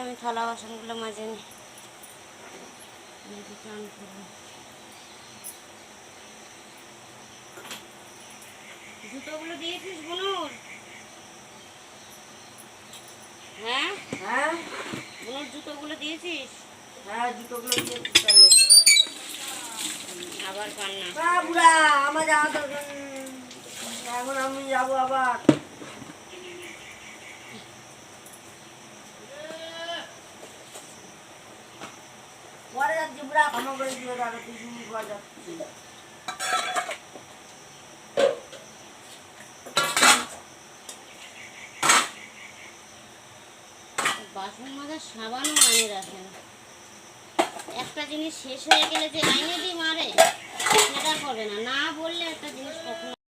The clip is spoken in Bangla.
আমি থালা বাসনগুলো মাঝে নি চান করবো। জুতোগুলো দিয়েছিস বুনুর? হ্যাঁ হ্যাঁ বুনুর জুতোগুলো দিয়েছিস? হ্যাঁ জুতোগুলো দিয়েছি তাহলে। আবার পান না। বুড়া আমার যাওয়া দরকার এখন আমি যাবো আবার। পরে যাচ্ছি বুড়া, ক্ষমা করে দিও দাদা, 3 মিনিট পর যাচ্ছি। বাসন মাজার সাবানও আনে রাখেন। একটা জিনিস শেষ হয়ে গেলে যে আইনে দিই মারে সেটা করে না, না বললে একটা জিনিস কখনো